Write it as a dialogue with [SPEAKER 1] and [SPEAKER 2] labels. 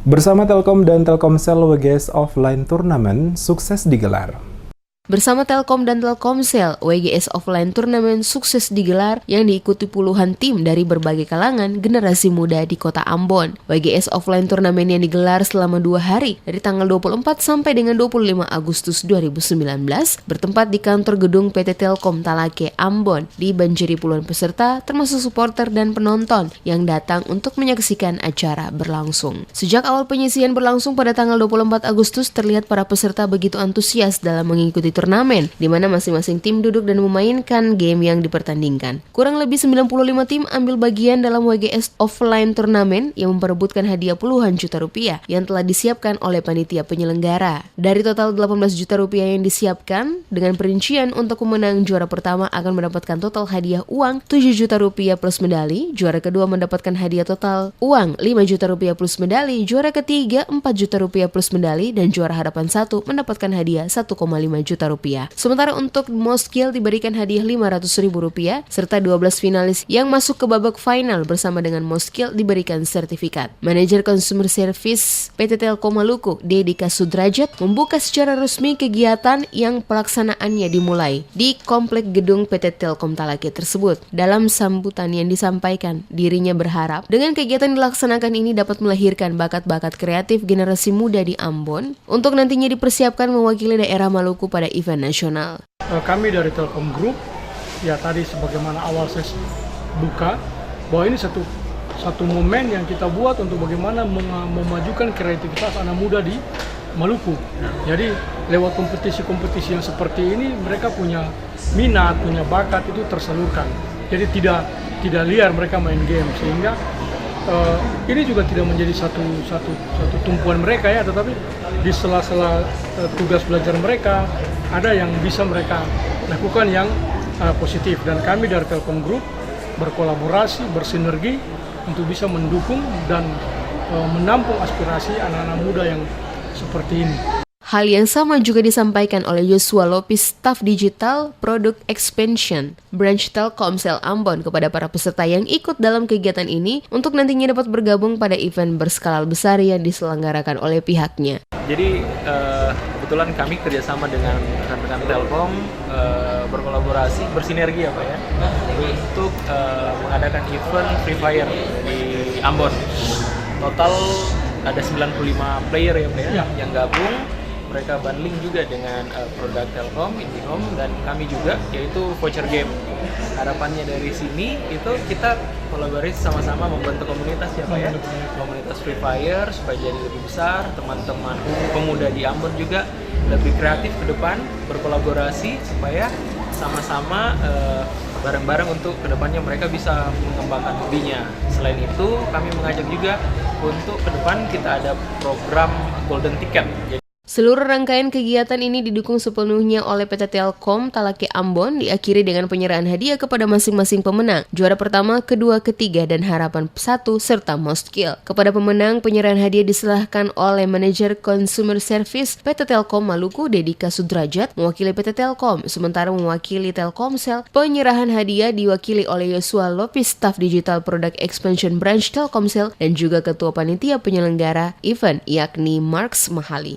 [SPEAKER 1] Bersama Telkom dan Telkomsel, WGS Offline Turnamen sukses digelar.
[SPEAKER 2] Bersama Telkom dan Telkomsel, WGS Offline Turnamen sukses digelar yang diikuti puluhan tim dari berbagai kalangan generasi muda di kota Ambon. WGS Offline Turnamen yang digelar selama 2 hari dari tanggal 24 sampai dengan 25 Agustus 2019 bertempat di kantor gedung PT Telkom Talake Ambon. Dibanjiri puluhan peserta termasuk supporter dan penonton yang datang untuk menyaksikan acara berlangsung. Sejak awal penyisian berlangsung pada tanggal 24 Agustus terlihat para peserta begitu antusias dalam mengikuti turnamen, di mana masing-masing tim duduk dan memainkan game yang dipertandingkan. Kurang lebih 95 tim ambil bagian dalam WGS Offline Turnamen yang memperebutkan hadiah puluhan juta rupiah yang telah disiapkan oleh panitia penyelenggara. Dari total 18 juta rupiah yang disiapkan, dengan perincian untuk pemenang juara pertama akan mendapatkan total hadiah uang 7 juta rupiah plus medali, juara kedua mendapatkan hadiah total uang 5 juta rupiah plus medali, juara ketiga 4 juta rupiah plus medali, dan juara harapan 1 mendapatkan hadiah 1,5 juta rupiah. Sementara untuk most kill diberikan hadiah Rp500.000 serta 12 finalis yang masuk ke babak final bersama dengan most kill diberikan sertifikat. Manajer Consumer Service PT Telkom Maluku, Dedika Sudrajat, membuka secara resmi kegiatan yang pelaksanaannya dimulai di komplek gedung PT Telkom Talake tersebut. Dalam sambutan yang disampaikan, dirinya berharap dengan kegiatan dilaksanakan ini dapat melahirkan bakat-bakat kreatif generasi muda di Ambon untuk nantinya dipersiapkan mewakili daerah Maluku pada event nasional.
[SPEAKER 3] Kami dari Telkom Group, ya tadi sebagaimana awal saya buka, bahwa ini satu momen yang kita buat untuk bagaimana memajukan kreativitas anak muda di Maluku. Jadi lewat kompetisi-kompetisi yang seperti ini, mereka punya minat, punya bakat itu tersalurkan. Jadi tidak liar mereka main game, sehingga ini juga tidak menjadi satu tumpuan mereka ya, tetapi di sela-sela tugas belajar mereka ada yang bisa mereka lakukan yang positif, dan kami dari Telkom Group berkolaborasi, bersinergi untuk bisa mendukung dan menampung aspirasi anak-anak muda yang seperti ini.
[SPEAKER 2] Hal yang sama juga disampaikan oleh Joshua Lopis, staf digital Product Expansion Branch Telkomsel Ambon kepada para peserta yang ikut dalam kegiatan ini untuk nantinya dapat bergabung pada event berskala besar yang diselenggarakan oleh pihaknya.
[SPEAKER 4] Jadi kebetulan kami kerjasama dengan rekan-rekan Telkom, berkolaborasi, bersinergi ya Pak ya, untuk mengadakan event Free Fire di Ambon. Total ada 95 player ya Pak ya, yang gabung. Mereka bundling juga dengan produk Telkom, IndiHome, dan kami juga, yaitu voucher game. Harapannya dari sini itu kita kolaborasi sama-sama membentuk komunitas ya Pak ya, komunitas Free Fire supaya jadi lebih besar. Teman-teman pemuda di Ambon juga lebih kreatif ke depan, berkolaborasi supaya sama-sama bareng-bareng untuk kedepannya mereka bisa mengembangkan hobinya. Selain itu, kami mengajak juga untuk ke depan kita ada program Golden Ticket.
[SPEAKER 2] Seluruh rangkaian kegiatan ini didukung sepenuhnya oleh PT Telkom Talake Ambon, diakhiri dengan penyerahan hadiah kepada masing-masing pemenang, juara pertama, kedua, ketiga, dan harapan 1 serta most kill. Kepada pemenang, penyerahan hadiah diserahkan oleh manajer Consumer Service PT Telkom Maluku, Dedika Sudrajat, mewakili PT Telkom, sementara mewakili Telkomsel, penyerahan hadiah diwakili oleh Joshua Lopis, staf digital Product Expansion Branch Telkomsel, dan juga ketua panitia penyelenggara event yakni Marks Mahali.